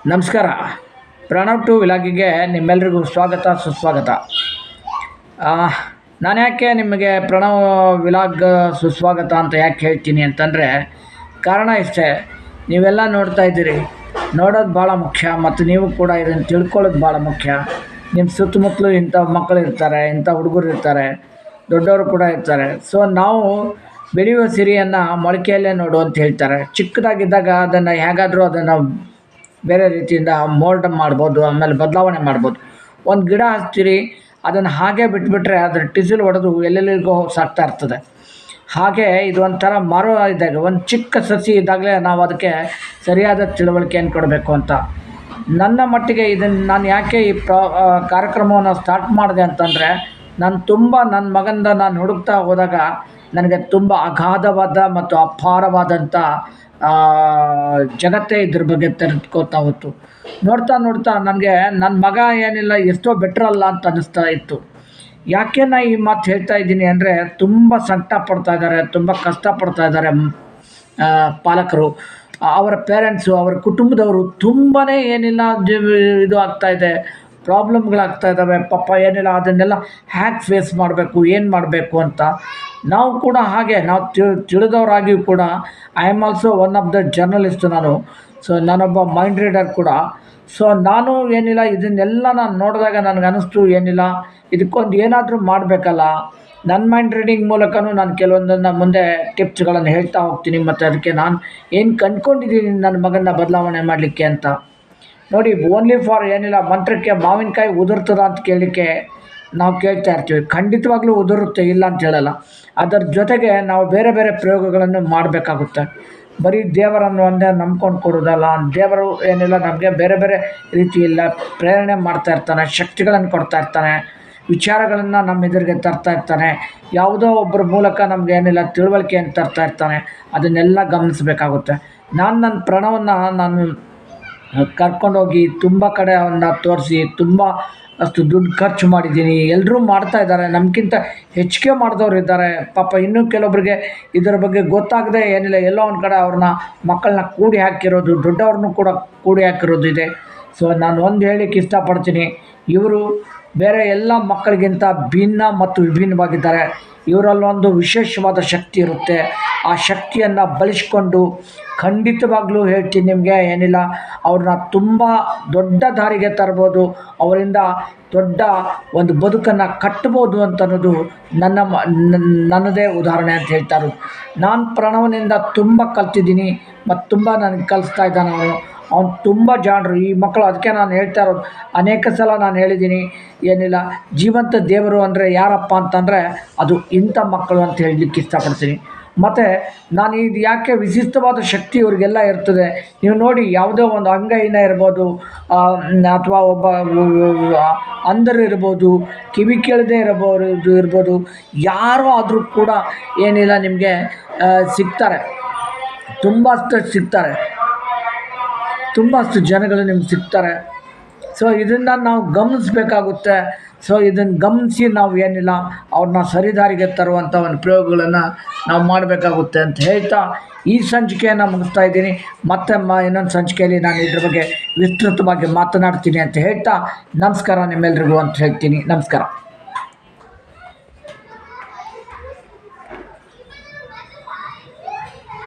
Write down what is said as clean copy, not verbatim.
ನಮಸ್ಕಾರ. ಪ್ರಣವ್ ಟು ವಿಲಾಗಿಗೆ ನಿಮ್ಮೆಲ್ಲರಿಗೂ ಸ್ವಾಗತ ಸುಸ್ವಾಗತ. ನಾನು ಯಾಕೆ ನಿಮಗೆ ಪ್ರಣವ್ ವಿಲಾಗ್ ಸುಸ್ವಾಗತ ಅಂತ ಯಾಕೆ ಹೇಳ್ತೀನಿ ಅಂತಂದರೆ, ಕಾರಣ ಇಷ್ಟೇ. ನೀವೆಲ್ಲ ನೋಡ್ತಾ ಇದ್ದೀರಿ, ನೋಡೋದು ಭಾಳ ಮುಖ್ಯ, ಮತ್ತು ನೀವು ಕೂಡ ಇದನ್ನು ತಿಳ್ಕೊಳ್ಳೋದು ಭಾಳ ಮುಖ್ಯ. ನಿಮ್ಮ ಸುತ್ತಮುತ್ತಲು ಇಂಥ ಮಕ್ಕಳು ಇರ್ತಾರೆ, ಇಂಥ ಹುಡುಗರು ಇರ್ತಾರೆ, ದೊಡ್ಡವರು ಕೂಡ ಇರ್ತಾರೆ. ಸೊ ನಾವು ಬೆಳೆಯುವ ಸಿರಿಯನ್ನು ಮೊಳಕೆಯಲ್ಲೇ ನೋಡು ಅಂತ ಹೇಳ್ತಾರೆ. ಚಿಕ್ಕದಾಗಿದ್ದಾಗ ಅದನ್ನು ಹೇಗಾದರೂ ಅದನ್ನು ಬೇರೆ ರೀತಿಯಿಂದ ಮೋಲ್ಡ್ ಮಾಡ್ಬೋದು, ಆಮೇಲೆ ಬದಲಾವಣೆ ಮಾಡ್ಬೋದು. ಒಂದು ಗಿಡ ಹಚ್ತೀರಿ, ಅದನ್ನು ಹಾಗೆ ಬಿಟ್ಬಿಟ್ರೆ ಅದರ ಟಿಸಿಲ್ ಹೊಡೆದು ಎಲ್ಲೆಲ್ಲಿಗೋ ಸಾಕ್ತಾ ಇರ್ತದೆ. ಹಾಗೆ ಇದು ಒಂಥರ ಮರ ಇದ್ದಾಗ, ಒಂದು ಚಿಕ್ಕ ಸಸಿ ಇದ್ದಾಗಲೇ ನಾವು ಅದಕ್ಕೆ ಸರಿಯಾದ ತಿಳುವಳಿಕೆಯನ್ನು ಕೊಡಬೇಕು ಅಂತ. ನನ್ನ ಮಟ್ಟಿಗೆ ಇದನ್ನು ನಾನು ಯಾಕೆ ಈ ಕಾರ್ಯಕ್ರಮವನ್ನು ಸ್ಟಾರ್ಟ್ ಮಾಡಿದೆ ಅಂತಂದರೆ, ನನ್ನ ಮಗನಿಂದ ನಾನು ಹುಡುಕ್ತಾ ಹೋದಾಗ ನನಗೆ ತುಂಬ ಅಗಾಧವಾದ ಮತ್ತು ಅಪಾರವಾದಂಥ ಜಗತ್ತೇ ಇದ್ರ ಬಗ್ಗೆ ತೆರೆದುಕೋತಾ ಹೋಯ್ತು. ನೋಡ್ತಾ ನನಗೆ ನನ್ನ ಮಗ ಏನಿಲ್ಲ ಎಷ್ಟೋ ಬೆಟ್ರಲ್ಲ ಅಂತ ಅನ್ನಿಸ್ತಾ ಇತ್ತು. ಯಾಕೆ ನಾ ಈ ಮಾತು ಹೇಳ್ತಾ ಇದ್ದೀನಿ ಅಂದರೆ, ತುಂಬ ಸಂಕಟ ಪಡ್ತಾ ಇದ್ದಾರೆ, ತುಂಬ ಕಷ್ಟಪಡ್ತಾ ಇದ್ದಾರೆ ಪಾಲಕರು, ಅವರ ಪೇರೆಂಟ್ಸು, ಅವರ ಕುಟುಂಬದವರು. ತುಂಬಾ ಏನಿಲ್ಲ ಇದು ಆಗ್ತಾಯಿದೆ, ಪ್ರಾಬ್ಲಮ್ಗಳಾಗ್ತಾ ಇದ್ದಾವೆ. ಪಾಪ ಏನಿಲ್ಲ ಅದನ್ನೆಲ್ಲ ಹ್ಯಾಕ್ ಫೇಸ್ ಮಾಡಬೇಕು, ಏನು ಮಾಡಬೇಕು ಅಂತ. ನಾವು ಕೂಡ ಹಾಗೆ, ನಾವು ತಿಳಿದವರಾಗಿಯೂ ಕೂಡ I am also one of the journalist ನಾನು. ಸೊ ನಾನೊಬ್ಬ ಮೈಂಡ್ ರೀಡರ್ ಕೂಡ. ಸೊ ನಾನು ಏನಿಲ್ಲ ಇದನ್ನೆಲ್ಲ ನಾನು ನೋಡಿದಾಗ ನನಗನ್ನಿಸ್ತು, ಏನಿಲ್ಲ ಇದಕ್ಕೊಂದು ಏನಾದರೂ ಮಾಡಬೇಕಲ್ಲ. ನನ್ನ ಮೈಂಡ್ ರೀಡಿಂಗ್ ಮೂಲಕನೂ ನಾನು ಕೆಲವೊಂದನ್ನು ಮುಂದೆ ಟಿಪ್ಸ್ಗಳನ್ನು ಹೇಳ್ತಾ ಹೋಗ್ತೀನಿ, ಮತ್ತು ಅದಕ್ಕೆ ನಾನು ಏನು ಕಂಡ್ಕೊಂಡಿದ್ದೀನಿ ನನ್ನ ಮಗನ ಬದಲಾವಣೆ ಮಾಡಲಿಕ್ಕೆ ಅಂತ. ನೋಡಿ, ಓನ್ಲಿ ಫಾರ್ ಏನಿಲ್ಲ ಮಂತ್ರಕ್ಕೆ ಮಾವಿನಕಾಯಿ ಉದುರ್ತದ ಅಂತ ಕೇಳಲಿಕ್ಕೆ ನಾವು ಕೇಳ್ತಾ ಇರ್ತೀವಿ. ಖಂಡಿತವಾಗ್ಲೂ ಉದುರುತ್ತೆ, ಇಲ್ಲ ಅಂತ ಹೇಳಲ್ಲ. ಅದರ ಜೊತೆಗೆ ನಾವು ಬೇರೆ ಬೇರೆ ಪ್ರಯೋಗಗಳನ್ನು ಮಾಡಬೇಕಾಗುತ್ತೆ. ಬರೀ ದೇವರನ್ನು ಒಂದೇ ನಂಬ್ಕೊಂಡು ಕೊಡೋದಲ್ಲ. ದೇವರು ಏನಿಲ್ಲ ನಮಗೆ ಬೇರೆ ಬೇರೆ ರೀತಿಯಲ್ಲ ಪ್ರೇರಣೆ ಮಾಡ್ತಾ ಇರ್ತಾನೆ, ಶಕ್ತಿಗಳನ್ನು ಕೊಡ್ತಾ ಇರ್ತಾನೆ, ವಿಚಾರಗಳನ್ನು ನಮ್ಮ ಎದುರಿಗೆ ತರ್ತಾ ಇರ್ತಾನೆ. ಯಾವುದೋ ಒಬ್ಬರ ಮೂಲಕ ನಮ್ಗೆ ಏನಿಲ್ಲ ತಿಳುವಳಿಕೆಯನ್ನು ತರ್ತಾ ಇರ್ತಾನೆ. ಅದನ್ನೆಲ್ಲ ಗಮನಿಸಬೇಕಾಗುತ್ತೆ. ನನ್ನ ಪ್ರಣವನ್ನು ನಾನು ಕರ್ಕೊಂಡೋಗಿ ತುಂಬ ಕಡೆ ಅವನ್ನ ತೋರಿಸಿ ತುಂಬ ಅಷ್ಟು ದುಡ್ಡು ಖರ್ಚು ಮಾಡಿದ್ದೀನಿ. ಎಲ್ಲರೂ ಮಾಡ್ತಾಯಿದ್ದಾರೆ, ನಮಗಿಂತ ಹೆಚ್ಚಿಗೆ ಮಾಡಿದವ್ರು ಇದ್ದಾರೆ. ಪಾಪ ಇನ್ನೂ ಕೆಲವೊಬ್ಬರಿಗೆ ಇದರ ಬಗ್ಗೆ ಗೊತ್ತಾಗದೆ ಏನಿಲ್ಲ ಎಲ್ಲೋ ಒಂದು ಕಡೆ ಅವ್ರನ್ನ ಮಕ್ಕಳನ್ನ ಕೂಡಿ ಹಾಕಿರೋದು, ದೊಡ್ಡವ್ರನ್ನೂ ಕೂಡ ಕೂಡಿ ಹಾಕಿರೋದು ಇದೆ. ಸೊ ನಾನು ಒಂದು ಹೇಳಲಿಕ್ಕೆ ಇಷ್ಟಪಡ್ತೀನಿ, ಇವರು ಬೇರೆ ಎಲ್ಲ ಮಕ್ಕಳಿಗಿಂತ ಭಿನ್ನ ಮತ್ತು ವಿಭಿನ್ನವಾಗಿದ್ದಾರೆ. ಇವರಲ್ಲೊಂದು ವಿಶೇಷವಾದ ಶಕ್ತಿ ಇರುತ್ತೆ. ಆ ಶಕ್ತಿಯನ್ನು ಬಳಸ್ಕೊಂಡು ಖಂಡಿತವಾಗ್ಲೂ ಹೇಳ್ತೀನಿ ನಿಮಗೆ, ಏನಿಲ್ಲ ಅವ್ರನ್ನ ತುಂಬ ದೊಡ್ಡ ದಾರಿಗೆ ತರ್ಬೋದು, ಅವರಿಂದ ದೊಡ್ಡ ಒಂದು ಬದುಕನ್ನು ಕಟ್ಬೋದು ಅಂತ ಅನ್ನೋದು ನನ್ನದೇ ಉದಾಹರಣೆ ಅಂತ ಹೇಳ್ತಾ ಇರೋದು. ನಾನು ಪ್ರಣವನಿಂದ ತುಂಬ ಕಲ್ತಿದ್ದೀನಿ, ಮತ್ತು ತುಂಬ ನನಗೆ ಕಲಿಸ್ತಾ ಇದ್ದಾನೆ ಅವನು ತುಂಬ ಜಾಣರು ಈ ಮಕ್ಕಳು. ಅದಕ್ಕೆ ನಾನು ಹೇಳ್ತಾ ಇರೋದು, ಅನೇಕ ಸಲ ನಾನು ಹೇಳಿದ್ದೀನಿ, ಏನಿಲ್ಲ ಜೀವಂತ ದೇವರು ಅಂದರೆ ಯಾರಪ್ಪ ಅಂತಂದರೆ ಅದು ಇಂಥ ಮಕ್ಕಳು ಅಂತ ಹೇಳಲಿಕ್ಕೆ ಇಷ್ಟಪಡ್ತೀನಿ. ಮತ್ತು ನಾನು ಇದು ಯಾಕೆ ವಿಶಿಷ್ಟವಾದ ಶಕ್ತಿ ಇವರಿಗೆಲ್ಲ ಇರ್ತದೆ. ನೀವು ನೋಡಿ, ಯಾವುದೋ ಒಂದು ಅಂಗಹೀನ ಇರ್ಬೋದು, ಅಥವಾ ಒಬ್ಬ ಅಂಧರಿರ್ಬೋದು, ಕಿವಿ ಕೇಳದೆ ಇರ್ಬೋದು, ಯಾರು ಆದರೂ ಕೂಡ ಏನಿಲ್ಲ ನಿಮಗೆ ಸಿಗ್ತಾರೆ. ತುಂಬಷ್ಟು ಜನಗಳು ನಿಮ್ಗೆ ಸಿಗ್ತಾರೆ. ಸೊ ಇದನ್ನು ನಾವು ಗಮನಿಸಬೇಕಾಗುತ್ತೆ. ಸೊ ಇದನ್ನು ಗಮನಿಸಿ ನಾವು ಏನಿಲ್ಲ ಅವ್ರನ್ನ ಸರಿದಾರಿಗೆ ತರುವಂಥ ಒಂದು ಪ್ರಯೋಗಗಳನ್ನು ನಾವು ಮಾಡಬೇಕಾಗುತ್ತೆ ಅಂತ ಹೇಳ್ತಾ ಈ ಸಂಚಿಕೆಯನ್ನು ಮುಗಿಸ್ತಾ ಇದ್ದೀನಿ. ಮತ್ತೆ ಇನ್ನೊಂದು ಸಂಚಿಕೆಯಲ್ಲಿ ನಾನು ಇದ್ರ ಬಗ್ಗೆ ವಿಸ್ತೃತವಾಗಿ ಮಾತನಾಡ್ತೀನಿ ಅಂತ ಹೇಳ್ತಾ ನಮಸ್ಕಾರ ನಿಮ್ಮೆಲ್ರಿಗೂ ಅಂತ ಹೇಳ್ತೀನಿ. ನಮಸ್ಕಾರ.